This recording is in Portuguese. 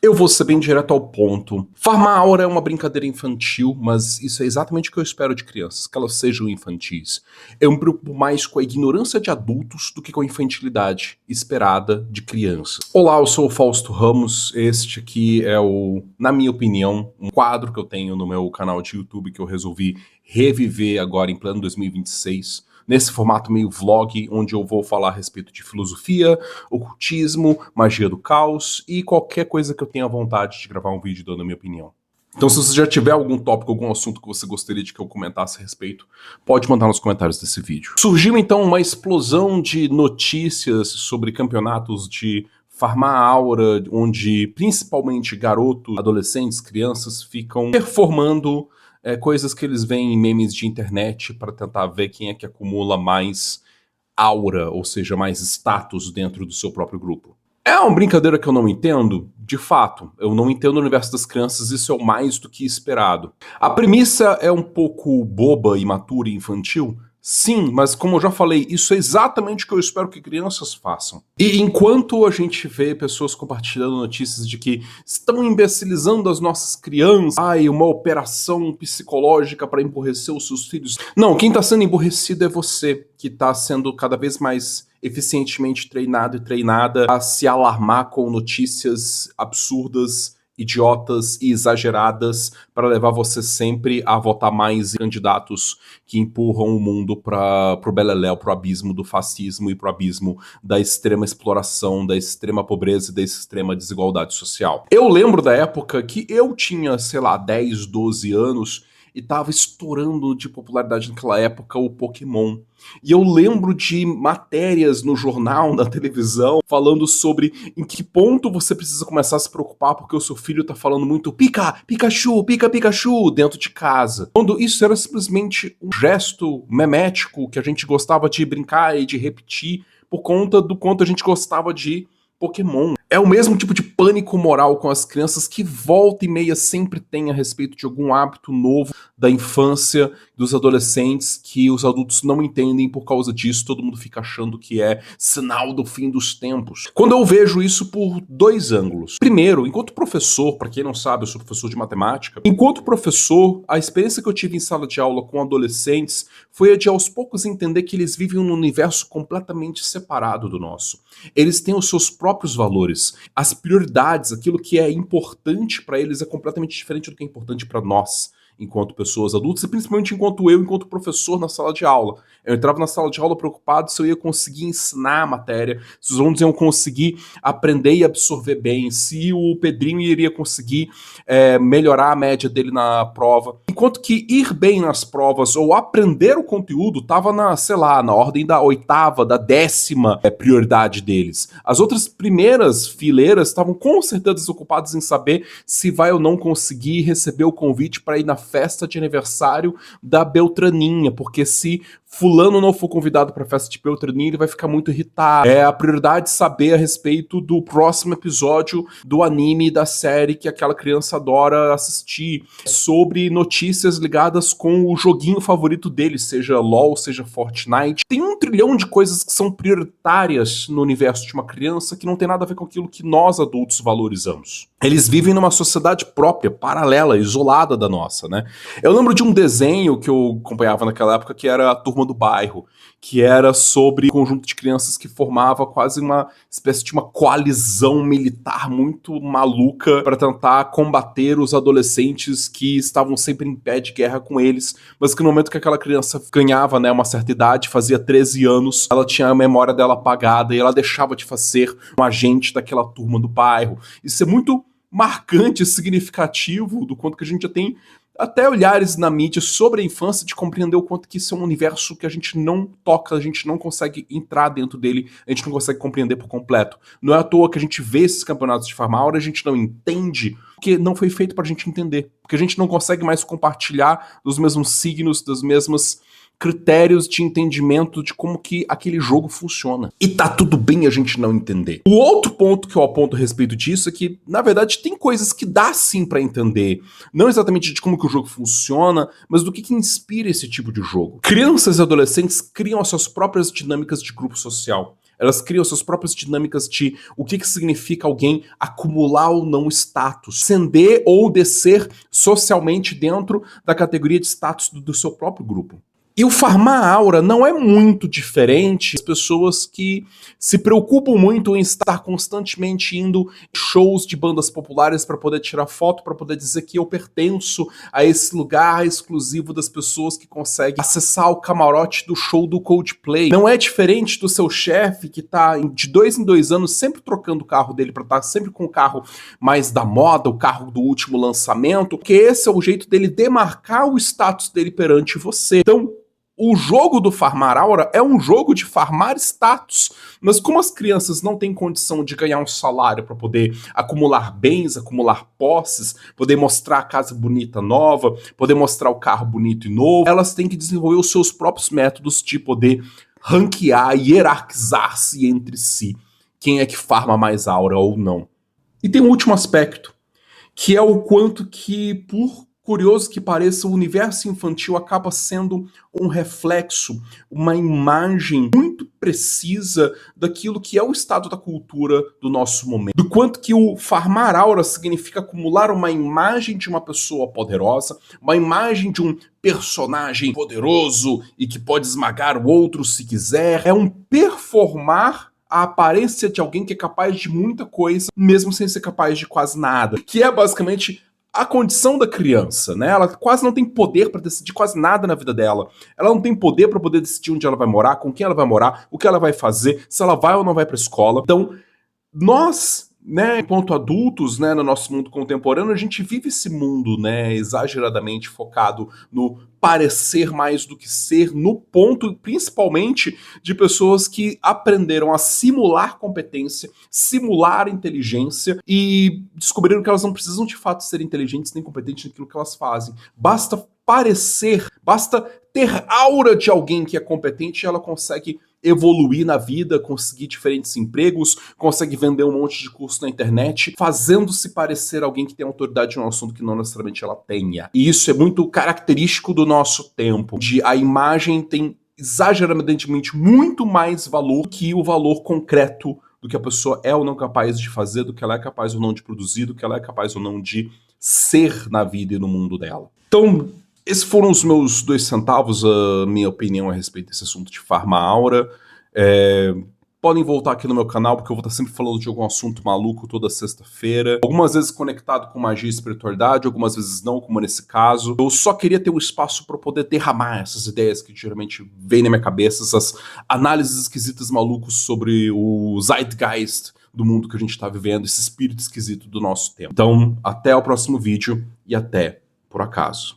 Eu vou ser bem direto ao ponto. Farmar aura é uma brincadeira infantil, mas isso é exatamente o que eu espero de crianças, que elas sejam infantis. Eu me preocupo mais com a ignorância de adultos do que com a infantilidade esperada de crianças. Olá, eu sou o Fausto Ramos, este aqui é na minha opinião, um quadro que eu tenho no meu canal de YouTube que eu resolvi reviver agora em pleno 2026. Nesse formato meio vlog, onde eu vou falar a respeito de filosofia, ocultismo, magia do caos e qualquer coisa que eu tenha vontade de gravar um vídeo dando a minha opinião. Então se você já tiver algum tópico, algum assunto que você gostaria de que eu comentasse a respeito, pode mandar nos comentários desse vídeo. Surgiu então uma explosão de notícias sobre campeonatos de farmar aura, onde principalmente garotos, adolescentes, crianças ficam performando coisas que eles veem em memes de internet para tentar ver quem é que acumula mais aura, ou seja, mais status dentro do seu próprio grupo. É uma brincadeira que eu não entendo? De fato, eu não entendo o universo das crianças, isso é o mais do que esperado. A premissa é um pouco boba, imatura e infantil? Sim, mas como eu já falei, isso é exatamente o que eu espero que crianças façam. E enquanto a gente vê pessoas compartilhando notícias de que estão imbecilizando as nossas crianças, uma operação psicológica para emburrecer os seus filhos. Não, quem está sendo emburrecido é você, que está sendo cada vez mais eficientemente treinado e treinada a se alarmar com notícias absurdas, idiotas e exageradas para levar você sempre a votar mais em candidatos que empurram o mundo pro beleléu, pro abismo do fascismo e pro abismo da extrema exploração, da extrema pobreza e da extrema desigualdade social. Eu lembro da época que eu tinha, sei lá, 10, 12 anos e tava estourando de popularidade naquela época o Pokémon. E eu lembro de matérias no jornal, na televisão, falando sobre em que ponto você precisa começar a se preocupar porque o seu filho tá falando muito Pikachu, Pikachu dentro de casa. Quando isso era simplesmente um gesto memético que a gente gostava de brincar e de repetir por conta do quanto a gente gostava de Pokémon. É o mesmo tipo de pânico moral com as crianças que volta e meia sempre tem a respeito de algum hábito novo da infância, dos adolescentes, que os adultos não entendem por causa disso, todo mundo fica achando que é sinal do fim dos tempos. Quando eu vejo isso por dois ângulos. Primeiro, enquanto professor, para quem não sabe, eu sou professor de matemática, enquanto professor, a experiência que eu tive em sala de aula com adolescentes foi a de aos poucos entender que eles vivem num universo completamente separado do nosso. Eles têm os seus próprios valores, as prioridades, aquilo que é importante para eles é completamente diferente do que é importante para nós, enquanto pessoas adultas, e principalmente enquanto professor na sala de aula. Eu entrava na sala de aula preocupado se eu ia conseguir ensinar a matéria, se os alunos iam conseguir aprender e absorver bem, se o Pedrinho iria conseguir melhorar a média dele na prova. Enquanto que ir bem nas provas ou aprender o conteúdo estava na ordem da 8ª, da 10ª prioridade deles. As outras primeiras fileiras estavam com certeza ocupadas em saber se vai ou não conseguir receber o convite para ir na festa de aniversário da Beltraninha, porque se fulano não for convidado para a festa de Beltraninha, ele vai ficar muito irritado. É a prioridade saber a respeito do próximo episódio do anime, da série que aquela criança adora assistir, sobre notícias ligadas com o joguinho favorito dele, seja LOL, seja Fortnite. Tem 1 trilhão de coisas que são prioritárias no universo de uma criança que não tem nada a ver com aquilo que nós adultos valorizamos. Eles vivem numa sociedade própria, paralela, isolada da nossa, né? Eu lembro de um desenho que eu acompanhava naquela época que era a Turma do Bairro, que era sobre um conjunto de crianças que formava quase uma espécie de uma coalizão militar muito maluca para tentar combater os adolescentes que estavam sempre em pé de guerra com eles, mas que no momento que aquela criança ganhava, né, uma certa idade, fazia 13 anos, ela tinha a memória dela apagada e ela deixava de ser um agente daquela turma do bairro. Isso é muito marcante e significativo do quanto que a gente já tem até olhares na mídia sobre a infância, de compreender o quanto que isso é um universo que a gente não toca, a gente não consegue entrar dentro dele, a gente não consegue compreender por completo. Não é à toa que a gente vê esses campeonatos de Farm Aura, a gente não entende, porque não foi feito pra gente entender. Porque a gente não consegue mais compartilhar dos mesmos signos, das mesmas critérios de entendimento de como que aquele jogo funciona. E tá tudo bem a gente não entender. O outro ponto que eu aponto a respeito disso é que, na verdade, tem coisas que dá sim pra entender. Não exatamente de como que o jogo funciona, mas do que inspira esse tipo de jogo. Crianças e adolescentes criam as suas próprias dinâmicas de grupo social. Elas criam suas próprias dinâmicas de o que significa alguém acumular ou não status, ascender ou descer socialmente dentro da categoria de status do seu próprio grupo. E o farmar aura não é muito diferente das pessoas que se preocupam muito em estar constantemente indo em shows de bandas populares para poder tirar foto, para poder dizer que eu pertenço a esse lugar exclusivo das pessoas que conseguem acessar o camarote do show do Coldplay. Não é diferente do seu chefe que tá de 2 em 2 anos sempre trocando o carro dele para estar sempre com o carro mais da moda, o carro do último lançamento, porque esse é o jeito dele demarcar o status dele perante você. Então, o jogo do farmar aura é um jogo de farmar status, mas como as crianças não têm condição de ganhar um salário para poder acumular bens, acumular posses, poder mostrar a casa bonita nova, poder mostrar o carro bonito e novo, elas têm que desenvolver os seus próprios métodos de poder ranquear e hierarquizar-se entre si, quem é que farma mais aura ou não. E tem um último aspecto, que é o quanto que, por curioso que pareça, o universo infantil acaba sendo um reflexo, uma imagem muito precisa daquilo que é o estado da cultura do nosso momento. Do quanto que o farmar aura significa acumular uma imagem de uma pessoa poderosa, uma imagem de um personagem poderoso e que pode esmagar o outro se quiser. É um performar a aparência de alguém que é capaz de muita coisa, mesmo sem ser capaz de quase nada. Que é basicamente a condição da criança, né? Ela quase não tem poder para decidir quase nada na vida dela. Ela não tem poder para poder decidir onde ela vai morar, com quem ela vai morar, o que ela vai fazer, se ela vai ou não vai para escola. Então, nós, né, enquanto adultos, né, no nosso mundo contemporâneo, a gente vive esse mundo, né, exageradamente focado no parecer mais do que ser, no ponto, principalmente, de pessoas que aprenderam a simular competência, simular inteligência e descobriram que elas não precisam de fato ser inteligentes nem competentes naquilo que elas fazem. Basta parecer, basta ter aura de alguém que é competente e ela consegue evoluir na vida, conseguir diferentes empregos, consegue vender um monte de curso na internet, fazendo-se parecer alguém que tem autoridade no assunto que não necessariamente ela tenha. E isso é muito característico do nosso tempo, de a imagem tem exageradamente muito mais valor que o valor concreto do que a pessoa é ou não capaz de fazer, do que ela é capaz ou não de produzir, do que ela é capaz ou não de ser na vida e no mundo dela. Então, esses foram os meus 2 centavos, a minha opinião a respeito desse assunto de farma aura. Podem voltar aqui no meu canal, porque eu vou estar sempre falando de algum assunto maluco toda sexta-feira. Algumas vezes conectado com magia e espiritualidade, algumas vezes não, como nesse caso. Eu só queria ter um espaço para poder derramar essas ideias que geralmente vêm na minha cabeça, essas análises esquisitas malucos sobre o zeitgeist do mundo que a gente está vivendo, esse espírito esquisito do nosso tempo. Então, até o próximo vídeo e até por acaso.